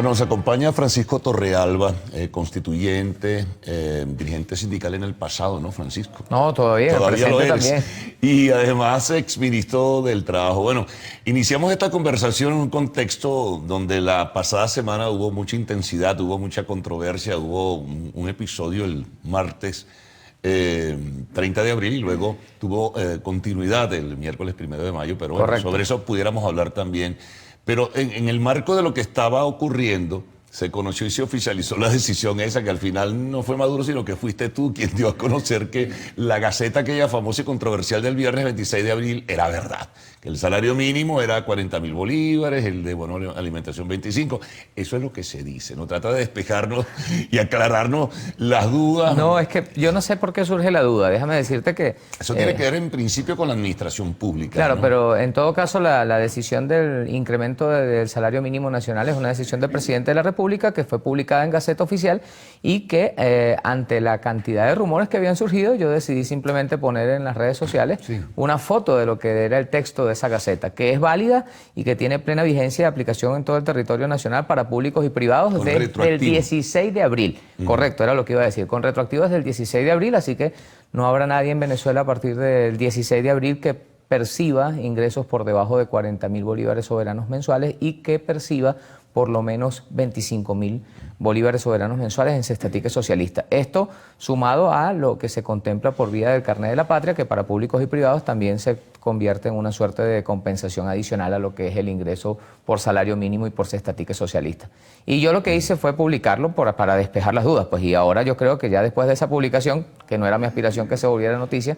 Bueno, nos acompaña Francisco Torrealba, constituyente, dirigente sindical en el pasado, ¿no, Francisco? No, todavía Lo eres. también. Y además exministro del Trabajo. Bueno, iniciamos esta conversación en un contexto donde la pasada semana hubo mucha intensidad, hubo mucha controversia, hubo un episodio el martes 30 de abril y luego tuvo continuidad el miércoles 1 de mayo, pero bueno, sobre eso pudiéramos hablar también. Pero en el marco de lo que estaba ocurriendo, se conoció y se oficializó la decisión esa, que al final no fue Maduro, sino que fuiste tú quien dio a conocer que la Gaceta, aquella famosa y controversial del viernes 26 de abril, era verdad. Que el salario mínimo era 40.000 bolívares, el de bono de alimentación 25. Eso es lo que se dice. No trata de despejarnos y aclararnos las dudas. No, es que yo no sé por qué surge la duda. Déjame decirte que... Eso tiene que ver en principio con la administración pública. Claro, ¿no? Pero en todo caso la decisión del incremento del salario mínimo nacional es una decisión del presidente de la República que fue publicada en Gaceta Oficial y que ante la cantidad de rumores que habían surgido, yo decidí simplemente poner en las redes sociales una foto de lo que era el texto de esa Gaceta, que es válida y que tiene plena vigencia de aplicación en todo el territorio nacional para públicos y privados desde el 16 de abril. Correcto, era lo que iba a decir. Con retroactivo desde el 16 de abril, así que no habrá nadie en Venezuela a partir del 16 de abril que perciba ingresos por debajo de 40.000 bolívares soberanos mensuales y que perciba por lo menos 25.000 bolívares soberanos mensuales en cestatique socialista. Esto sumado a lo que se contempla por vía del carnet de la patria, que para públicos y privados también se convierte en una suerte de compensación adicional a lo que es el ingreso por salario mínimo y por cestatique socialista. Y yo lo que hice fue publicarlo para despejar las dudas, pues, y ahora yo creo que ya después de esa publicación, que no era mi aspiración que se volviera noticia,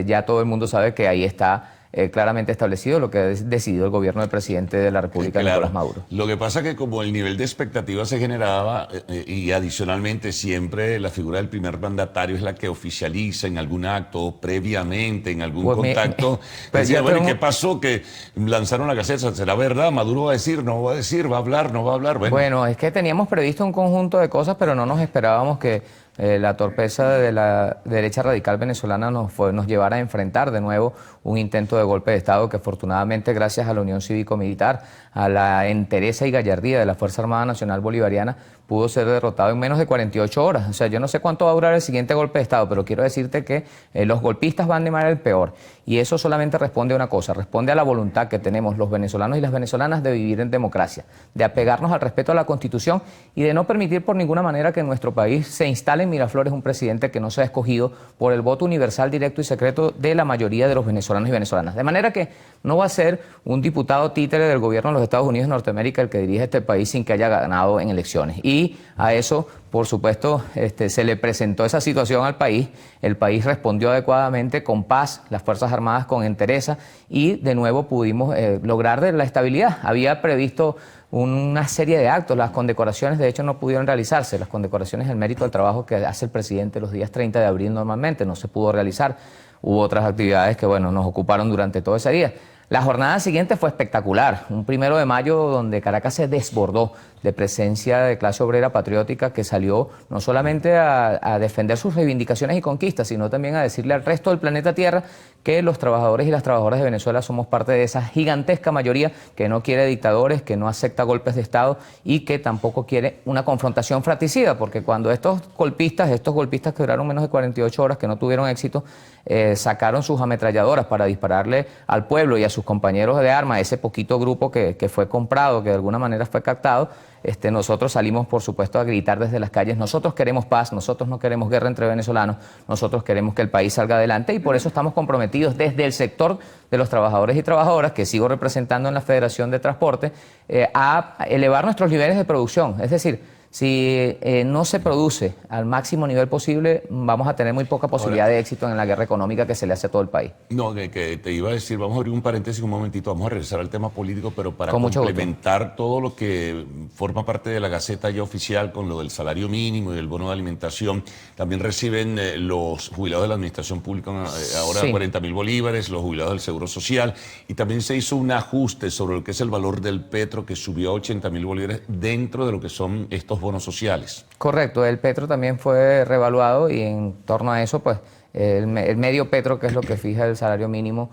ya todo el mundo sabe que ahí está claramente establecido lo que ha decidido el gobierno del presidente de la República, Nicolás Maduro. Lo que pasa es que como el nivel de expectativa se generaba y adicionalmente siempre la figura del primer mandatario es la que oficializa en algún acto previamente, en algún contacto. Decía, bueno, ¿y qué pasó? Que lanzaron la Gaceta, ¿será verdad? ¿Maduro va a decir, no va a decir, va a hablar, no va a hablar? Bueno, es que teníamos previsto un conjunto de cosas, pero no nos esperábamos que la torpeza de la derecha radical venezolana nos llevara a enfrentar de nuevo un intento de golpe de Estado que afortunadamente gracias a la Unión Cívico-Militar, a la entereza y gallardía de la Fuerza Armada Nacional Bolivariana, pudo ser derrotado en menos de 48 horas. O sea, yo no sé cuánto va a durar el siguiente golpe de Estado, pero quiero decirte que los golpistas van de mal el peor. Y eso solamente responde a una cosa, responde a la voluntad que tenemos los venezolanos y las venezolanas de vivir en democracia, de apegarnos al respeto a la Constitución y de no permitir por ninguna manera que en nuestro país se instale en Miraflores un presidente que no sea escogido por el voto universal, directo y secreto de la mayoría de los venezolanos y venezolanas. De manera que no va a ser un diputado títere del gobierno de los Estados Unidos de Norteamérica el que dirige este país sin que haya ganado en elecciones. Y a eso, por supuesto, se le presentó esa situación al país. El país respondió adecuadamente, con paz, las Fuerzas Armadas con entereza y de nuevo pudimos lograr la estabilidad. Había previsto una serie de actos, las condecoraciones de hecho no pudieron realizarse, las condecoraciones del mérito al trabajo que hace el presidente los días 30 de abril normalmente no se pudo realizar. Hubo otras actividades que bueno, nos ocuparon durante todo ese día. La jornada siguiente fue espectacular, un 1 de mayo donde Caracas se desbordó de presencia de clase obrera patriótica que salió no solamente a defender sus reivindicaciones y conquistas, sino también a decirle al resto del planeta Tierra que los trabajadores y las trabajadoras de Venezuela somos parte de esa gigantesca mayoría que no quiere dictadores, que no acepta golpes de Estado y que tampoco quiere una confrontación fratricida, porque cuando estos golpistas que duraron menos de 48 horas, que no tuvieron éxito, sacaron sus ametralladoras para dispararle al pueblo y a sus compañeros de armas, ese poquito grupo que fue comprado, que de alguna manera fue captado, nosotros salimos, por supuesto, a gritar desde las calles, nosotros queremos paz, nosotros no queremos guerra entre venezolanos, nosotros queremos que el país salga adelante y por eso estamos comprometidos desde el sector de los trabajadores y trabajadoras, que sigo representando en la Federación de Transporte, a elevar nuestros niveles de producción. Es decir, si no se produce al máximo nivel posible, vamos a tener muy poca posibilidad de éxito en la guerra económica que se le hace a todo el país. No, que te iba a decir, vamos a abrir un paréntesis un momentito, vamos a regresar al tema político, pero para complementar todo lo que forma parte de la Gaceta ya oficial con lo del salario mínimo y el bono de alimentación, también reciben los jubilados de la administración pública ahora 40.000 bolívares, los jubilados del Seguro Social, y también se hizo un ajuste sobre lo que es el valor del petro que subió a 80.000 bolívares dentro de lo que son estos bonos bonos sociales. Correcto, el petro también fue revaluado y en torno a eso, pues el medio petro, que es lo que fija el salario mínimo,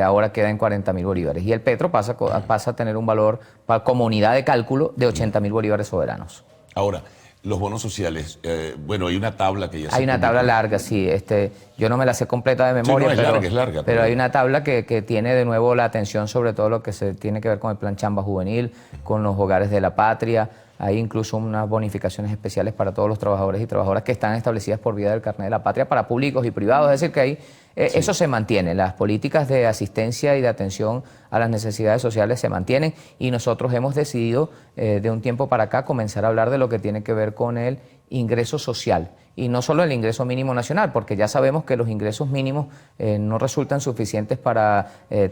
ahora queda en 40.000 bolívares. Y el petro pasa a tener un valor como unidad de cálculo de 80.000 bolívares soberanos. Ahora, los bonos sociales, bueno, hay una tabla que ya se Hay una tabla larga, sí. Yo no me la sé completa de memoria, sí, no, es larga, pero hay una tabla que tiene de nuevo la atención sobre todo lo que se tiene que ver con el plan Chamba Juvenil, con los hogares de la patria. Hay incluso unas bonificaciones especiales para todos los trabajadores y trabajadoras que están establecidas por vía del carnet de la patria para públicos y privados. Es decir, que ahí eso se mantiene. Las políticas de asistencia y de atención a las necesidades sociales se mantienen y nosotros hemos decidido de un tiempo para acá comenzar a hablar de lo que tiene que ver con el ingreso social. Y no solo el ingreso mínimo nacional, porque ya sabemos que los ingresos mínimos no resultan suficientes para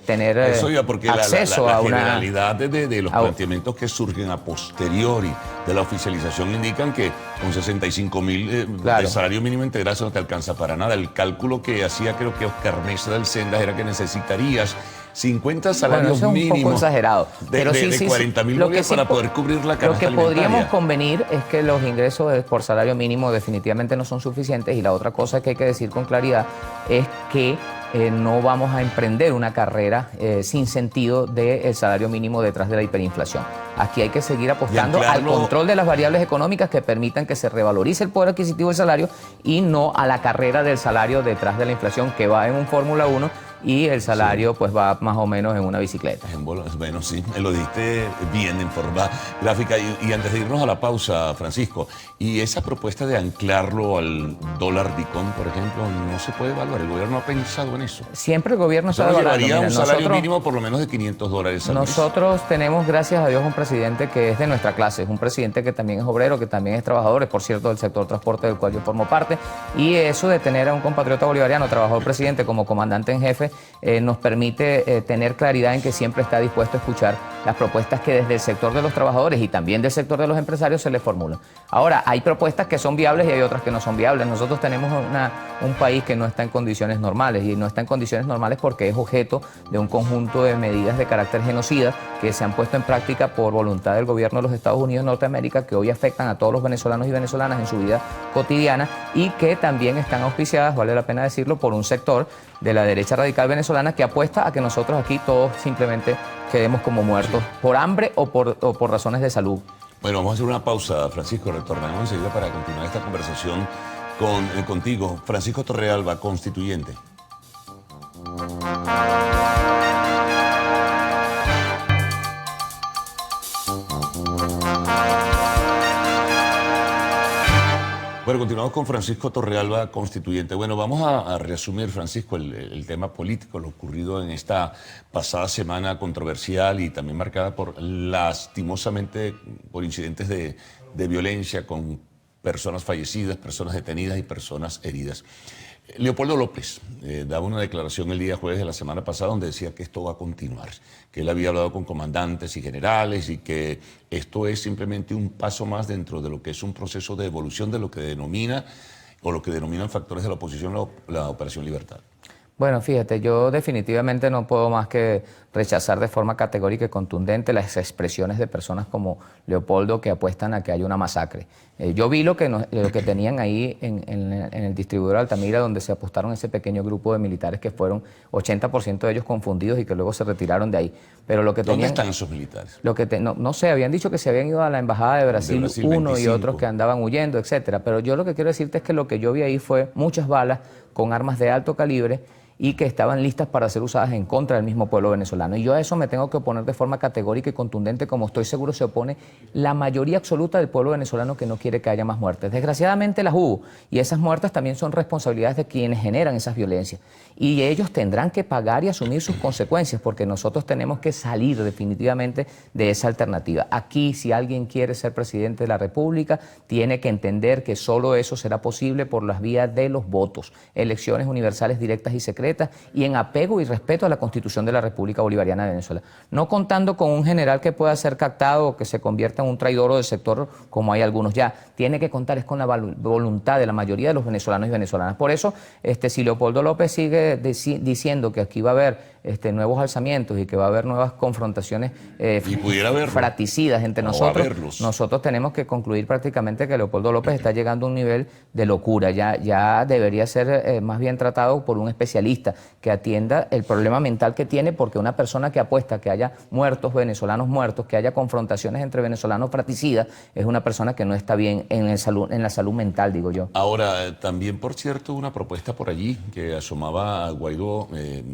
tener acceso a una... La generalidad de los planteamientos que surgen a posteriori de la oficialización indican que con 65.000 claro, de salario mínimo integral eso no te alcanza para nada. El cálculo que hacía creo que Oscar Mesa del Sendas era que necesitarías 50 salarios eso es mínimos. Un poco exagerado. Pero de 40.000 bolívares para poder cubrir la canasta Lo que alimentaria. podríamos convenir es que los ingresos por salario mínimo definitivamente no son suficientes y la otra cosa que hay que decir con claridad es que no vamos a emprender una carrera sin sentido del salario mínimo detrás de la hiperinflación. Aquí hay que seguir apostando al control de las variables económicas que permitan que se revalorice el poder adquisitivo del salario y no a la carrera del salario detrás de la inflación que va en un Fórmula 1 y el salario pues va más o menos en una bicicleta. Bueno, sí, me lo diste bien en forma gráfica. Y antes de irnos a la pausa, Francisco, y esa propuesta de anclarlo al dólar Dicom, por ejemplo, no se puede evaluar. El gobierno ha pensado en eso. Siempre el gobierno está evaluando. Llevaría un salario mínimo por lo menos de $500 al mes. Nosotros tenemos, gracias a Dios, un presidente que es de nuestra clase, es un presidente que también es obrero, que también es trabajador, es por cierto del sector transporte del cual yo formo parte, y eso de tener a un compatriota bolivariano, trabajador presidente como comandante en jefe, nos permite tener claridad en que siempre está dispuesto a escuchar las propuestas que desde el sector de los trabajadores y también del sector de los empresarios se les formulan. Ahora, hay propuestas que son viables y hay otras que no son viables. Nosotros tenemos un país que no está en condiciones normales y no está en condiciones normales porque es objeto de un conjunto de medidas de carácter genocida que se han puesto en práctica por voluntad del gobierno de los Estados Unidos de Norteamérica, que hoy afectan a todos los venezolanos y venezolanas en su vida cotidiana y que también están auspiciadas, vale la pena decirlo, por un sector de la derecha radical venezolana que apuesta a que nosotros aquí todos simplemente quedemos como muertos por hambre o por razones de salud. Bueno, vamos a hacer una pausa, Francisco. Retornamos enseguida para continuar esta conversación contigo. Francisco Torrealba, constituyente. Bueno, continuamos con Francisco Torrealba, constituyente. Bueno, vamos a resumir, Francisco, el tema político, lo ocurrido en esta pasada semana controversial y también marcada lastimosamente, por incidentes de violencia con personas fallecidas, personas detenidas y personas heridas. Leopoldo López daba una declaración el día jueves de la semana pasada donde decía que esto va a continuar, que él había hablado con comandantes y generales y que esto es simplemente un paso más dentro de lo que es un proceso de evolución de lo que denominan factores de la oposición la Operación Libertad. Bueno, fíjate, yo definitivamente no puedo más que rechazar de forma categórica y contundente las expresiones de personas como Leopoldo que apuestan a que haya una masacre. Yo vi lo que tenían ahí en el distribuidor Altamira, donde se apostaron ese pequeño grupo de militares que fueron 80% de ellos confundidos y que luego se retiraron de ahí. Pero lo que tenían, ¿dónde están esos militares? No sé, habían dicho que se habían ido a la Embajada de Brasil, uno 25. Y otros que andaban huyendo, etcétera. Pero yo lo que quiero decirte es que lo que yo vi ahí fue muchas balas con armas de alto calibre y que estaban listas para ser usadas en contra del mismo pueblo venezolano. Y yo a eso me tengo que oponer de forma categórica y contundente, como estoy seguro se opone la mayoría absoluta del pueblo venezolano que no quiere que haya más muertes. Desgraciadamente las hubo, y esas muertes también son responsabilidades de quienes generan esas violencias. Y ellos tendrán que pagar y asumir sus consecuencias, porque nosotros tenemos que salir definitivamente de esa alternativa. Aquí, si alguien quiere ser presidente de la República, tiene que entender que solo eso será posible por las vías de los votos, elecciones universales directas y secretas, concretas y en apego y respeto a la Constitución de la República Bolivariana de Venezuela. No contando con un general que pueda ser captado o que se convierta en un traidor del sector, como hay algunos ya. Tiene que contar es con la voluntad de la mayoría de los venezolanos y venezolanas. Por eso, si Leopoldo López sigue diciendo que aquí va a haber nuevos alzamientos y que va a haber nuevas confrontaciones fraticidas entre nosotros tenemos que concluir prácticamente que Leopoldo López está llegando a un nivel de locura. Ya debería ser más bien tratado por un especialista que atienda el problema mental que tiene, porque una persona que apuesta que haya muertos, venezolanos muertos, que haya confrontaciones entre venezolanos fraticidas, es una persona que no está bien en la salud mental, digo yo. Ahora, también, por cierto, una propuesta por allí que asomaba a Guaidó,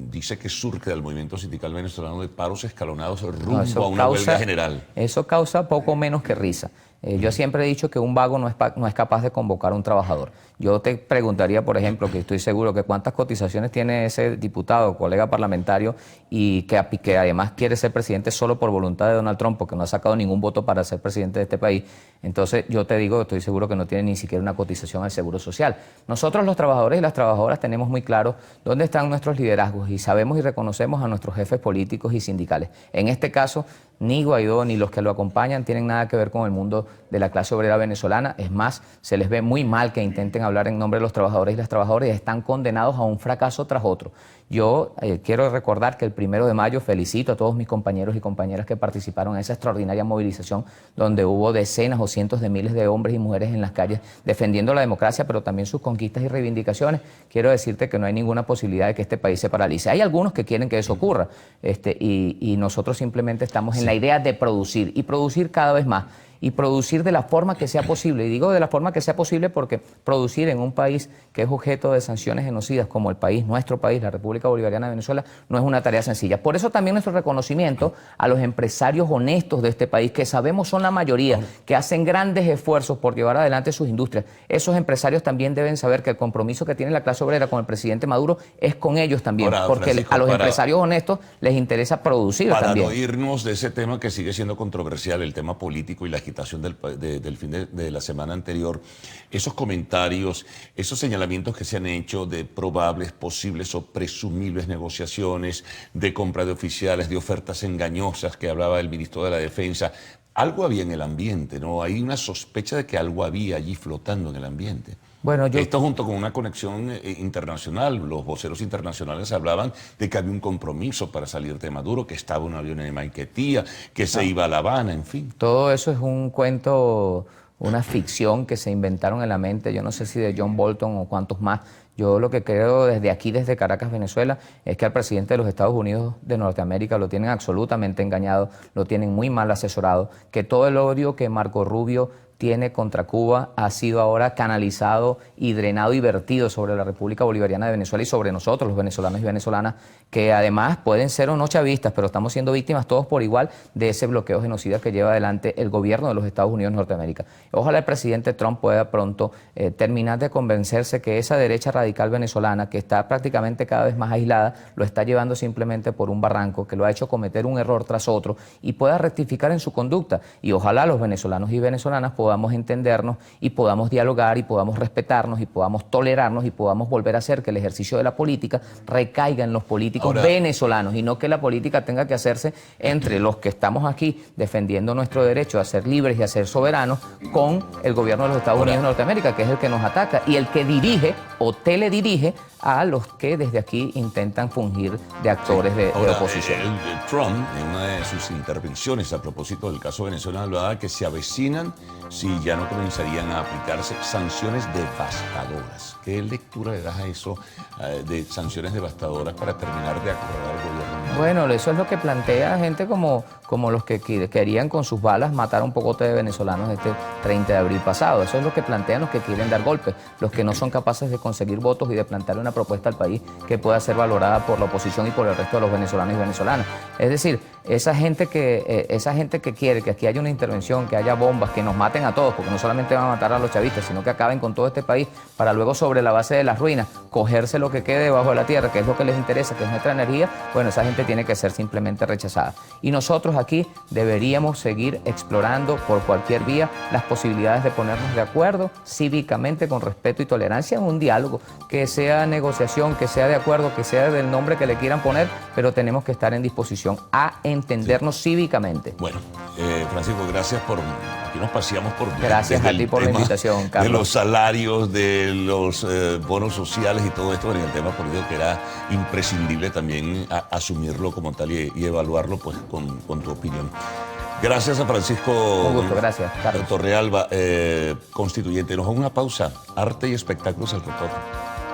dice que surge del movimiento sindical venezolano de paros escalonados rumbo a una huelga general. Eso causa poco menos que risa. Yo siempre he dicho que un vago no es capaz de convocar a un trabajador. Yo te preguntaría, por ejemplo, que estoy seguro que cuántas cotizaciones tiene ese diputado, colega parlamentario, y que además quiere ser presidente solo por voluntad de Donald Trump, porque no ha sacado ningún voto para ser presidente de este país. Entonces yo te digo, estoy seguro que no tiene ni siquiera una cotización al Seguro Social. Nosotros los trabajadores y las trabajadoras tenemos muy claro dónde están nuestros liderazgos y sabemos y reconocemos a nuestros jefes políticos y sindicales. En este caso, ni Guaidó ni los que lo acompañan tienen nada que ver con el mundo de la clase obrera venezolana. Es más, se les ve muy mal que intenten hablar en nombre de los trabajadores y las trabajadoras y están condenados a un fracaso tras otro. Yo quiero recordar que el 1 de mayo felicito a todos mis compañeros y compañeras que participaron en esa extraordinaria movilización donde hubo decenas o cientos de miles de hombres y mujeres en las calles defendiendo la democracia, pero también sus conquistas y reivindicaciones. Quiero decirte que no hay ninguna posibilidad de que este país se paralice. Hay algunos que quieren que eso ocurra y nosotros simplemente estamos en la idea de producir y producir cada vez más. Y producir de la forma que sea posible. Y digo de la forma que sea posible porque producir en un país que es objeto de sanciones genocidas como el país, nuestro país, la República Bolivariana de Venezuela, no es una tarea sencilla. Por eso también nuestro reconocimiento a los empresarios honestos de este país, que sabemos son la mayoría, que hacen grandes esfuerzos por llevar adelante sus industrias. Esos empresarios también deben saber que el compromiso que tiene la clase obrera con el presidente Maduro es con ellos también, porque Francisco, a los empresarios honestos les interesa producir también. Para no irnos de ese tema que sigue siendo controversial, el tema político y la agitación del fin de la semana anterior, esos comentarios, esos señalamientos que se han hecho de probables, posibles o presumibles negociaciones, de compra de oficiales, de ofertas engañosas que hablaba el ministro de la Defensa, algo había en el ambiente, ¿no? Hay una sospecha de que algo había allí flotando en el ambiente. Bueno, esto junto con una conexión internacional, los voceros internacionales hablaban de que había un compromiso para salir de Maduro, que estaba un avión en Maiquetía, que se iba a La Habana, en fin. Todo eso es un cuento, una ficción que se inventaron en la mente, yo no sé si de John Bolton o cuantos más. Yo lo que creo desde aquí, desde Caracas, Venezuela, es que al presidente de los Estados Unidos de Norteamérica lo tienen absolutamente engañado, lo tienen muy mal asesorado, que todo el odio que Marco Rubio tiene contra Cuba ha sido ahora canalizado y drenado y vertido sobre la República Bolivariana de Venezuela y sobre nosotros, los venezolanos y venezolanas, que además pueden ser o no chavistas, pero estamos siendo víctimas todos por igual de ese bloqueo genocida que lleva adelante el gobierno de los Estados Unidos de Norteamérica. Ojalá el presidente Trump pueda pronto terminar de convencerse que esa derecha radical venezolana, que está prácticamente cada vez más aislada, lo está llevando simplemente por un barranco, que lo ha hecho cometer un error tras otro y pueda rectificar en su conducta. Y ojalá los venezolanos y venezolanas podamos entendernos y podamos dialogar y podamos respetarnos y podamos tolerarnos y podamos volver a hacer que el ejercicio de la política recaiga en los políticos venezolanos y no que la política tenga que hacerse entre los que estamos aquí defendiendo nuestro derecho a ser libres y a ser soberanos con el gobierno de los Estados Unidos de Norteamérica, que es el que nos ataca y el que dirige o teledirige a los que desde aquí intentan fungir de actores de oposición. Trump, en una de sus intervenciones a propósito del caso Venezuela, hablaba que se avecinan si ya no comenzarían a aplicarse sanciones devastadoras. ¿Qué lectura le das a eso de sanciones devastadoras para terminar de acordar al gobierno? Bueno, eso es lo que plantea gente como los que querían con sus balas matar a un pocote de venezolanos este 30 de abril pasado. Eso es lo que plantean los que quieren dar golpes, los que no son capaces de conseguir votos y de plantear una propuesta al país que pueda ser valorada por la oposición y por el resto de los venezolanos y venezolanas. Es decir, esa gente que quiere que aquí haya una intervención, que haya bombas, que nos maten a todos, porque no solamente van a matar a los chavistas, sino que acaben con todo este país para luego sobre la base de las ruinas cogerse lo que quede debajo de la tierra, que es lo que les interesa, que es nuestra energía, bueno, esa gente tiene que ser simplemente rechazada. Y nosotros aquí deberíamos seguir explorando por cualquier vía las posibilidades de ponernos de acuerdo cívicamente, con respeto y tolerancia, en un diálogo, que sea negociación, que sea de acuerdo, que sea del nombre que le quieran poner, pero tenemos que estar en disposición a entendernos cívicamente. Bueno, Francisco, gracias por... Aquí nos paseamos por... Gracias a ti por la invitación, Carlos. De los salarios, de los bonos sociales y todo esto, en el tema político, que era imprescindible también asumirlo como tal y evaluarlo pues con tu opinión. Gracias a Francisco Un gusto, gracias, Carlos. Torrealba, constituyente. Nos vamos a una pausa. Arte y espectáculos al retorno.